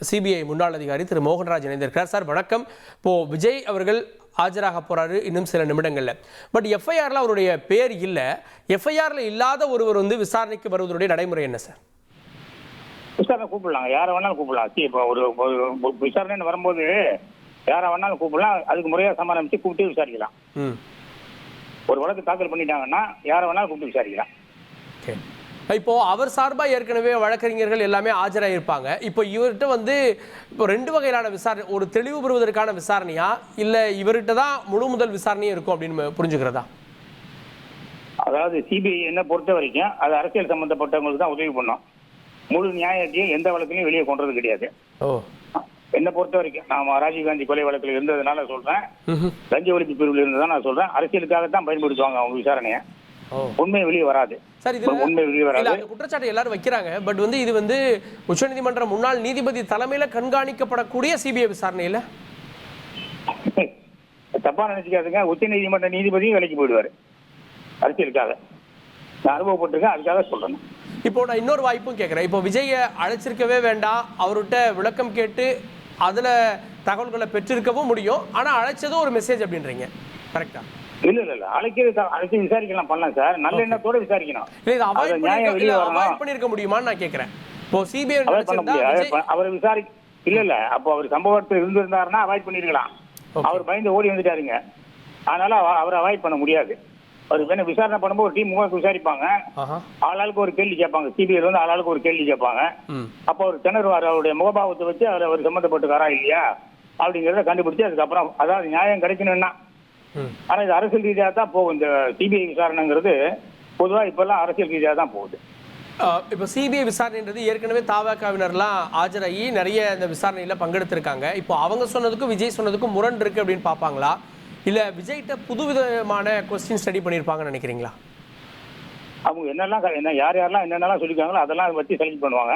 CBI முன்னாள் அதிகாரி திரு மோகன்ராஜ் இணைந்திருக்கிறார். சார் வணக்கம். இப்போ விஜய் அவர்கள் ஆஜராக போறாரு இன்னும் சில நிமிடங்கள்ல. பட் எஃப்ஐஆர்ல அவருடைய பேர் இல்ல. எஃப்ஐஆர்ல இல்லாத ஒருவர் விசாரணைக்கு வருவதனுடைய நடைமுறை என்ன சார்? விசாரணை கூப்பிடலாம், யாரை வேணாலும் கூப்பிடலாம். இப்போ ஒரு விசாரணைன்னு வரும்போது யாரை வேணாலும் கூப்பிடலாம். அதுக்கு முறையா சமாதானம் வச்சு கூப்பிட்டு விசாரிக்கலாம். ஒரு வழக்கு தாக்கல் பண்ணிட்டாங்கன்னா யாரை வேணாலும் கூப்பிட்டு விசாரிக்கலாம். இப்போ அவர் சார்பாக ஏற்கனவே வழக்கறிஞர்கள் எல்லாமே ஆஜராயிருப்பாங்க. இப்போ இவர்கிட்ட இப்போ ரெண்டு வகையிலான விசாரணை, ஒரு தெளிவு பெறுவதற்கான விசாரணையா இல்லை இவர்கிட்ட தான் முழு முதல் விசாரணையும் இருக்கும் அப்படின்னு புரிஞ்சுக்கிறதா? அதாவது சிபிஐ என்ன பொறுத்த வரைக்கும் அது அரசியல் சம்பந்தப்பட்டவங்களுக்கு தான் உதவி பண்ணும். முழு நியாயத்தையும் எந்த வழக்கிலையும் வெளியே கொண்டது கிடையாது. என்னை பொறுத்த வரைக்கும் நான் ராஜீவ்காந்தி கொலை வழக்கில் இருந்ததுனால சொல்றேன், லஞ்ச ஒழிப்பு பிரிவில் இருந்ததான் நான் சொல்றேன். அரசியலுக்காகத்தான் பயன்படுத்துவாங்க அவங்க விசாரணையை. உண்மை வெளியே வராது. உண்மை வெளியே வராது. அந்த குற்றச்சாட்டு எல்லாரும் வைக்கிறாங்க. பட் இது உச்சநீதிமன்ற முன்னாள் நீதிபதி தலைமையில கண்காணிக்கப்படக்கூடிய சிபிஐ விசாரணையில தப்பா நினைச்சுக்காதுங்க. உச்ச நீதிமன்ற நீதிபதியும் வேலைக்கு போயிடுவாரு அரசியலுக்காக. நான் அனுபவப்பட்டிருக்கேன், அதுக்காக சொல்றேன். இப்போ நான் இன்னொரு வாய்ப்பும் கேட்கிறேன். இப்போ விஜயை அழைச்சிருக்கவே வேண்டாம், அவர்கிட்ட விளக்கம் கேட்டு அதுல தகவல்களை பெற்றிருக்கவும் முடியும். ஆனா அழைச்சதும் ஒரு மெசேஜ் அப்படின்றீங்க, கரெக்டா? இல்ல அழைச்சி விசாரிக்கலாம், பண்ணலாம் சார். நல்ல எண்ணத்தோட விசாரிக்கணும். அவாய்ட் பண்ணிருக்க முடியுமான்னு நான் கேட்கிறேன். இப்போ சிபிஐ அவர் இல்ல அப்போ அவர் சம்பவத்தில் இருந்திருந்தாருன்னா அவாய்ட் பண்ணிருக்கலாம். அவர் பயந்து ஓடி வந்துட்டாருங்க. அதனால அவரை அவாய்ட் பண்ண முடியாது. அவருக்கு என்ன விசாரணை பண்ணும்போது ஒரு டீம் விசாரிப்பாங்க, ஆளாளுக்கு ஒரு கேள்வி கேட்பாங்க. சிபிஐ ஆளாளுக்கு ஒரு கேள்வி கேட்பாங்க. அப்போ அவர் திணறுவார். அவருடைய முகபாவத்தை வச்சு அவர் சம்பந்தப்பட்டுக்காரா இல்லையா அப்படிங்கிறத கண்டுபிடிச்சு அதுக்கப்புறம் அதாவது நியாயம் கிடைக்கணும்னா. ஆனா இது அரசியல் ரீதியாக தான் போகும். இந்த சிபிஐ விசாரணைங்கிறது பொதுவா இப்பெல்லாம் அரசியல் ரீதியாக தான் போகுது. இப்போ சிபிஐ விசாரணைன்றது ஏற்கனவே தாவகாவினர்லாம் ஆஜராகி நிறைய இந்த விசாரணையில பங்கெடுத்திருக்காங்க. இப்போ அவங்க சொன்னதுக்கும் விஜய் சொன்னதுக்கும் முரண் இருக்கு அப்படின்னு பார்ப்பாங்களா, இல்ல விஜய்கிட்ட புதுவிதமான கொஸ்டின் ஸ்டடி பண்ணியிருப்பாங்கன்னு நினைக்கிறீங்களா? அவங்க என்னெல்லாம் யாரெல்லாம் என்னென்னலாம் சொல்லியிருக்காங்களோ அதெல்லாம் வச்சு செலக்ட் பண்ணுவாங்க.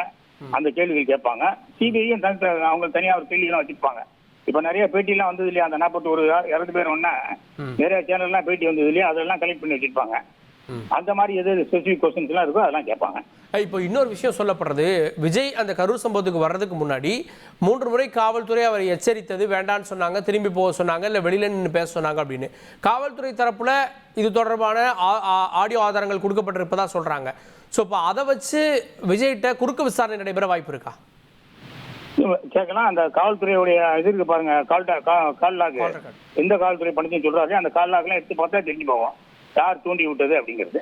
அந்த கேள்விகள் கேட்பாங்க. சிபிஐயும் அவங்க தனியாக ஒரு கேள்விகள்லாம் வச்சிருப்பாங்க. இப்ப நிறைய பேட்டிலாம் வந்தது இல்லையா, அந்த 41 பேர் ஒன்னா நிறைய சேனல்லாம் பேட்டி வந்தது இல்லையா, அதெல்லாம் கலெக்ட் பண்ணி வச்சிருப்பாங்க. அந்த மாதிரி எது ஸ்பெசிபிக் கொஸ்டின்ஸ் எல்லாம் இருக்கோ அதெல்லாம் கேட்பாங்க. இப்போ இன்னொரு விஷயம் சொல்லப்படுறது, விஜய் அந்த கரூர் சம்பவத்துக்கு வர்றதுக்கு முன்னாடி 3 முறை காவல்துறை அவரை எச்சரித்தது, வேண்டான்னு சொன்னாங்க, திரும்பி போக சொன்னாங்க, இல்லை வெளியில நின்று பேச சொன்னாங்க அப்படின்னு. காவல்துறை தரப்புல இது தொடர்பான ஆடியோ ஆதாரங்கள் கொடுக்கப்பட்டிருப்பதா சொல்றாங்க. ஸோ இப்போ அதை வச்சு விஜய்கிட்ட குறுக்கு விசாரணை நடைபெற வாய்ப்பு இருக்கா? கேட்கலாம். அந்த காவல்துறையுடைய இது இருக்கு பாருங்க, கால்லாக் எந்த காவல்துறை பணிச்சுன்னு சொல்றாரு, அந்த கால்லாக்கெல்லாம் எடுத்து பார்த்தா தெரிஞ்சு போவோம் யார் தூண்டி விட்டது அப்படிங்கிறது.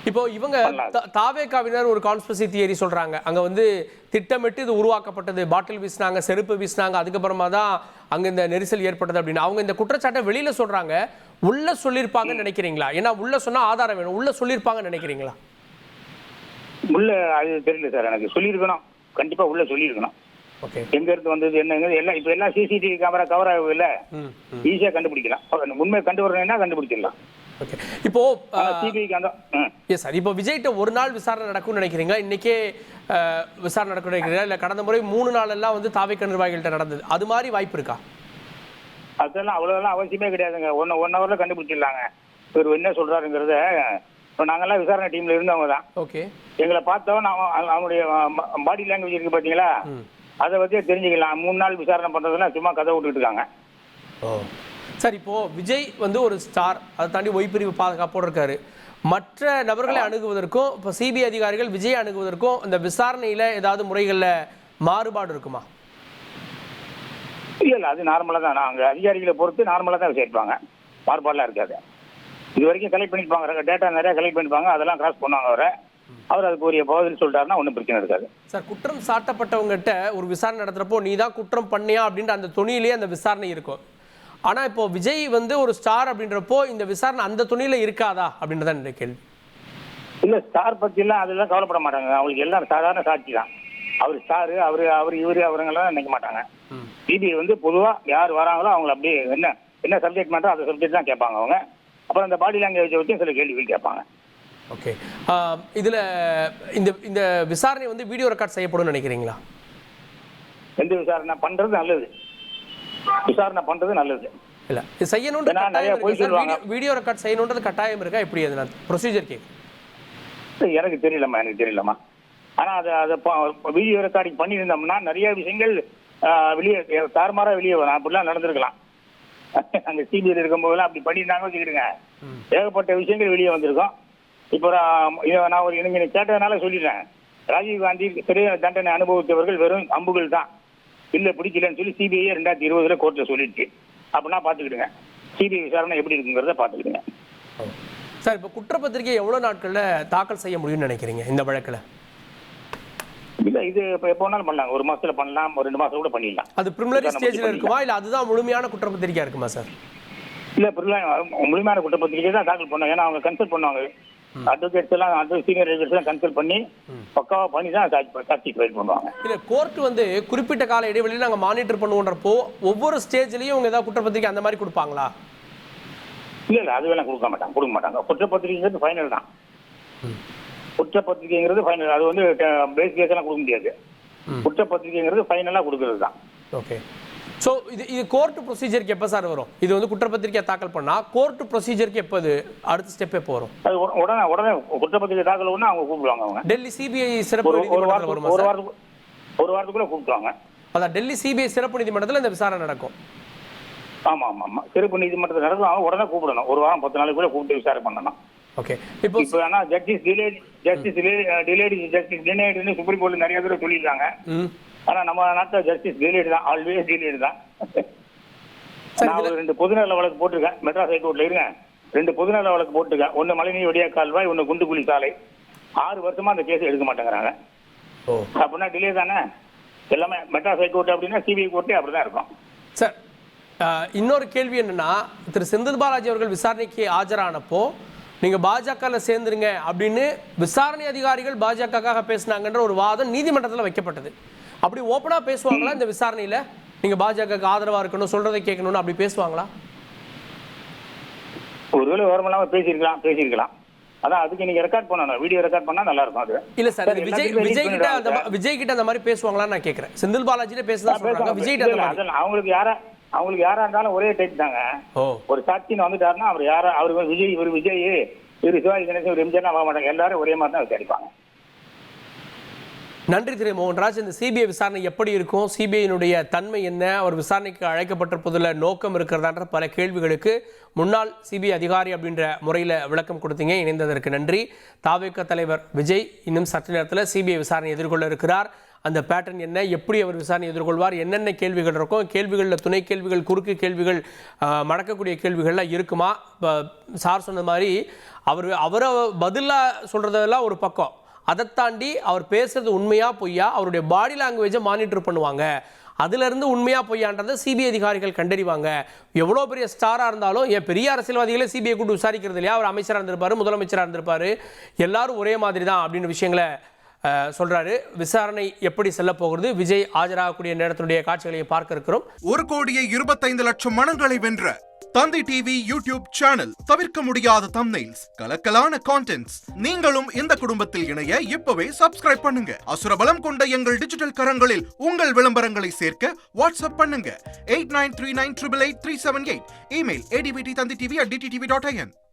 இப்போ இவங்க தாவேகாவினர் ஒரு கான்ஸ்பிரசி தியரி சொல்றாங்க. அங்க திட்டமிட்டு இது உருவாக்கப்பட்டது, பாட்டில் வீசினாங்க, செருப்பு வீசினாங்க, அதுக்கப்புறமா தான் அங்க இந்த நெரிசல் ஏற்பட்டது அப்படின்னு அவங்க இந்த குற்றச்சாட்டை வெளியில சொல்றாங்க. உள்ள சொல்லியிருப்பாங்கன்னு நினைக்கிறீங்களா? ஏன்னா உள்ள சொன்னா ஆதாரம் வேணும், உள்ள சொல்லியிருப்பாங்கன்னு நினைக்கிறீங்களா? உள்ள அது தெரியல சார், எனக்கு சொல்லியிருக்கணும், கண்டிப்பா உள்ள சொல்லியிருக்கணும். எங்க இருந்து வந்தது என்னங்க எல்லாம் இப்ப எல்லாம் சிசிடிவி கேமரா கவர் ஆகல, ஈஸியா கண்டுபிடிக்கலாம். உண்மை கண்டு வரணும்னா கண்டுபிடிச்சிடலாம். இப்போ இப்போ விஜய்கிட்ட ஒரு நாள் விசாரணை நடக்கும்னு நினைக்கிறீங்களா? இன்னைக்கே விசாரணை நடக்கும் நினைக்கிறீங்களா? இல்ல கடந்த முறை 3 நாள் எல்லாம் தாவேக நிர்வாகிகள்கிட்ட நடந்தது, அது மாதிரி வாய்ப்பு இருக்கா? அதெல்லாம் அவ்வளவுதான் அவசியமே கிடையாதுங்க. ஒன் ஹவர்ல கண்டுபிடிச்சிடலாங்க இவர் என்ன சொல்றாருங்கிறத. இப்போ நாங்கெல்லாம் விசாரணை டீம்ல இருந்தவங்க தான். எங்களை பார்த்தோம், அவனுடைய பாடி லாங்குவேஜ் இருக்கு பாத்தீங்களா, அதை வச்சே தெரிஞ்சுக்கலாம். 3 நாள் விசாரணை பண்றதுலாம் சும்மா கதை விட்டுட்டு இருக்காங்க. சார், இப்போ விஜய் ஒரு ஸ்டார், அதை தாண்டி ஒய்பிரிவு பாதுகாப்போடு இருக்காரு. மற்ற நபர்களை அணுகுவதற்கும் இப்போ சிபிஐ அதிகாரிகள் விஜய் அணுகுவதற்கும் இந்த விசாரணையில ஏதாவது முறைகள்ல மாறுபாடு இருக்குமா? இல்ல அது நார்மலா தான். நாங்க அதிகாரிகளை பொறுத்து நார்மலா தான் விசாரிப்பாங்க, மாறுபாடுலாம் இருக்காது. இது வரைக்கும் கலெக்ட் பண்ணிருப்பாங்க, டேட்டா நிறைய கலெக்ட் பண்ணிருப்பாங்க, அதெல்லாம் கிராஸ் பண்ணுவாங்க. அவர் அதுக்கு ஒரு பதில் சொல்லிட்டாருன்னா ஒன்றும் பிரச்சனை இருக்காது. சார், குற்றம் சாட்டப்பட்டவங்ககிட்ட ஒரு விசாரணை நடத்துறப்போ நீ தான் குற்றம் பண்ணியா அப்படின்ற அந்த துணியிலேயே அந்த விசாரணை இருக்கும். ஆனா இப்போ விஜய் ஒரு ஸ்டார் அப்படின்றப்போ இந்த விசாரணை அந்த துணியில இருக்காதா அப்படின்றத என்னுடைய கேள்வி. இல்ல ஸ்டார் பத்தி எல்லாம் அதெல்லாம் கவலைப்பட மாட்டாங்க. அவங்களுக்கு எல்லாம் சாதாரண சாட்சி தான். அவர் ஸ்டாரு, அவர் இவரு அவருங்கெல்லாம் நினைக்க மாட்டாங்க. சிபிஐ பொதுவா யார் வராங்களோ அவங்களை அப்படியே என்ன சப்ஜெக்ட் மேட்டரோ அந்த சப்ஜெக்ட் தான் கேட்பாங்க அவங்க. அப்புறம் அந்த பாடி லாங்குவேஜை வச்சு சில கேள்விகள் கேட்பாங்க. ஓகே, இதுல இந்த விசாரணை வீடியோ ரெக்கார்ட் செய்யப்படும் நினைக்கிறீங்களா? எந்த விசாரணை பண்றது நல்லது, விசாரணை பண்றது நல்லது. இல்ல இது செய்யணும், வீடியோ ரெக்கார்ட் செய்யணும்ன்றது கட்டாயம் இருக்கா? எப்படி அது ப்ரொசீஜர் கேட்கு? எனக்கு தெரியலம்மா. ஆனா அதை வீடியோ ரெக்கார்டிங் பண்ணியிருந்தோம்னா நிறைய விஷயங்கள் வெளியே தாறுமாறா வெளியே வரும். அப்படிலாம் நடந்திருக்கலாம். அங்க சிபிஐ இருக்கும்போதெல்லாம் அப்படி பண்ணியிருந்தாங்க வச்சுக்கிடுங்க, ஏகப்பட்ட விஷயங்கள் வெளியே வந்திருக்கும். இப்போ நான் ஒரு எனக்கு கேட்டதுனால சொல்லிடுறேன். ராஜீவ்காந்தி சிறை தண்டனை அனுபவித்தவர்கள் வெறும் அம்புகள் தான், இல்லை பிடிக்கலன்னு சொல்லி சிபிஐ 2020 கோர்ட்டில் சொல்லிடுச்சு. அப்படின்னா பார்த்துக்கிடுங்க சிபிஐ விசாரணை எப்படி இருக்குங்கிறத பார்த்துக்கிடுங்க. சார், இப்போ குற்றப்பத்திரிகை எவ்வளோ நாட்களில் தாக்கல் செய்ய முடியும்னு நினைக்கிறீங்க இந்த வழக்கில்? இல்லை, இது இப்போ எப்போ வேணாலும் பண்ணலாம். 1 மாசத்துல பண்ணலாம், ஒரு 2 மாசம் கூட பண்ணிடலாம். அது பிரிமினரி ஸ்டேஜில் இருக்குமா, இல்லை அதுதான் முழுமையான குற்றப்பத்திரிகையா இருக்குமா சார்? இல்லை, முழுமையான குற்றப்பத்திரிகை தான் தாக்கல் பண்ணோம். ஏன்னா அவங்க கன்சல்ட் பண்ணுவாங்க, அட்வொகேட்ஸ் எல்லாம், சீனியர் அட்வொகேட்ஸ் எல்லாம் கன்சல்ட் பண்ணி பக்காவாக பண்ணி தான் சாட்சி ஃபைல் பண்ணுவாங்க. இல்லை, கோர்ட் வந்து குறிப்பிட்ட கால இடைவெளியில் நாங்கள் மானிட்டர் பண்ணுவோன்றப்போ ஒவ்வொரு ஸ்டேஜ்லேயும் அவங்க ஏதாவது குற்றப்பத்திரிகை அந்த மாதிரி கொடுப்பாங்களா? இல்லை, அது வேணா கொடுக்க மாட்டாங்க. குற்றப்பத்திரிகைங்கிறது ஃபைனல் தான். குற்றப்பத்திரிகைங்கிறது ஃபைனல். அது வந்து பேஸ் கேஸ் எல்லாம் கொடுக்க முடியாது. குற்றப்பத்திரிகைங்கிறது ஃபைனலாக கொடுக்கறது தான். ஓகே. ஸோ இது கோர்ட் ப்ரொசீஜருக்கு எப்போ சார் வரும்? இது வந்து குற்றப்பத்திரிகை தாக்கல் பண்ணால் கோர்ட் ப்ரொசீஜருக்கு எப்போ அடுத்த ஸ்டெப் எப்போ வரும்? அது உடனே குற்றப்பத்திரிகை தாக்கல் ஒன்று அவங்க கூப்பிடுவாங்க. அவங்க டெல்லி சிபிஐ சிறப்பு நீதிமன்றத்தில் ஒரு வாரத்துக்குள்ள கூப்பிடுவாங்க. அதான் டெல்லி சிபிஐ சிறப்பு நீதிமன்றத்தில் இந்த விசாரணை நடக்கும். ஆமா, சிறப்பு நீதிமன்றத்தில் நடக்கும். அவங்க உடனே கூப்பிடணும். 1 வாரம் 10 நாளைக்குள்ள கூப்பிட்டு விசாரணை பண்ணணும். ஓகே. இப்போ ஆனா ஜஸ்டிஸ் டிலேடுன்னு சுப்ரீம் கோர்ட்ல நிறைய தடவை சொல்லியிருக்காங்க. ஆனா நம்ம நாட்டில் ஜஸ்டிஸ் டிலேடு தான், ஆல்வேஸ் டிலேடு தான். நான் ஒரு 2 பொதுநல வழக்கு போட்டிருக்கேன் மெட்ராஸ் ஹைகோர்ட்ல. இருங்க, 2 பொதுநல வழக்கு போட்டிருக்கேன். ஒன்னு மழைநீர் வடியா கால்வாய், ஒன்னு குண்டுகுழி சாலை. 6 வருஷமா அந்த கேஸ் எடுக்க மாட்டேங்கிறாங்க. அப்படின்னா டிலே தானே. எல்லாமே மெட்ராஸ் ஹைகோர்ட் அப்படின்னா சிபிஐ கோர்ட்டே அப்படிதான் இருக்கும். சார், இன்னொரு கேள்வி என்னன்னா, திரு செந்தில் பாலாஜி அவர்கள் விசாரணைக்கு ஆஜரானப்போ நீங்க பாஜகவில் சேர்ந்துருங்க அப்படின்னு விசாரணை அதிகாரிகள் பாஜகக்காக பேசினாங்கன்ற ஒரு வாதம் நீதிமன்றத்தில் வைக்கப்பட்டது. அப்படி ஓப்பனா பேசுவாங்களா இந்த விசாரணையில? நீங்க பாஜகக்கு ஆதரவா இருக்கணும், சொல்றதை கேட்கணும்னு அப்படி பேசுவாங்களா? ஒருவேளை ஓரமெல்லாம் பேசியிருக்கலாம். அதான் அதுக்கு நீங்க ரெக்கார்ட் பண்ணணும், வீடியோ ரெக்கார்ட் பண்ணா நல்லா இருக்கும். அது இல்ல சார், விஜய் கிட்ட அந்த மாதிரி பேசுவாங்களான்னு நான் கேட்கிறேன். செந்தில் பாலாஜியே பேசுதா சொல்றாங்க, விஜய் கிட்ட அவங்களுக்கு யாரா இருந்தாலும் ஒரே டைப் தாங்க. ஒரு சாட்சின்னு வந்துட்டாருன்னா அவர் யாரா, அவருக்கு விஜய், இவர் விஜய், இவர் சிவாஜி கணேசன், இவர் எம்ஜிஆர் ஆக மாட்டாங்க. எல்லாரும் ஒரே மாதிரி தான் விசாரிப்பாங்க. நன்றி திரு மோகன்ராஜ். இந்த சிபிஐ விசாரணை எப்படி இருக்கும், சிபிஐனுடைய தன்மை என்ன, அவர் விசாரணைக்கு அழைக்கப்பட்டிருப்பதில் நோக்கம் இருக்கிறதான்ற பல கேள்விகளுக்கு முன்னாள் சிபிஐ அதிகாரி அப்படின்ற முறையில் விளக்கம் கொடுத்தீங்க. இணைந்ததற்கு நன்றி. தாவேக தலைவர் விஜய் இன்னும் சற்று நேரத்தில் சிபிஐ விசாரணை எதிர்கொள்ள இருக்கிறார். அந்த பேட்டர்ன் என்ன, எப்படி அவர் விசாரணை எதிர்கொள்வார், என்னென்ன கேள்விகள் இருக்கும், கேள்விகளில் துணை கேள்விகள், குறுக்கு கேள்விகள், மடக்கக்கூடிய கேள்விகள்லாம் இருக்குமா? இப்போ சார் சொன்ன மாதிரி அவரை பதிலாக சொல்கிறதெல்லாம் ஒரு பக்கம், அதை தாண்டி அவர் பேசுறது உண்மையா பொய்யா, அவருடைய பாடி லாங்குவேஜை மானிட்டர் பண்ணுவாங்க. அதிலிருந்து உண்மையா பொய்யான்றதை சிபிஐ அதிகாரிகள் கண்டறிவாங்க. எவ்வளோ பெரிய ஸ்டாராக இருந்தாலும், ஏன் பெரிய அரசியல்வாதிகளே சிபிஐ கூட்டு விசாரிக்கிறது இல்லையா? அவர் அமைச்சராக இருந்திருப்பாரு, முதலமைச்சராக இருந்திருப்பாரு, எல்லாரும் ஒரே மாதிரி தான் அப்படின்னு விஷயங்களை சொல்றாரு. விசாரணை எப்படி செல்ல போகிறது, விஜய் ஆஜராகக்கூடிய நேரத்தினுடைய காட்சிகளை பார்க்க இருக்கிறோம். 1,25,00,000 மனங்களை வென்ற தந்தி டிவி யூடியூப் சேனல். தவிர்க்க முடியாத தம்ப்நெயில்ஸ், கலக்கலான கான்டென்ட்ஸ். நீங்களும் இந்த குடும்பத்தில் இணைய இப்பவே சப்ஸ்கிரைப் பண்ணுங்க. அசுரபலம் கொண்ட எங்கள் டிஜிட்டல் கரங்களில் உங்கள் விளம்பரங்களை சேர்க்க வாட்ஸ்அப் பண்ணுங்க. 8939888378. Email advttv@dttv.in.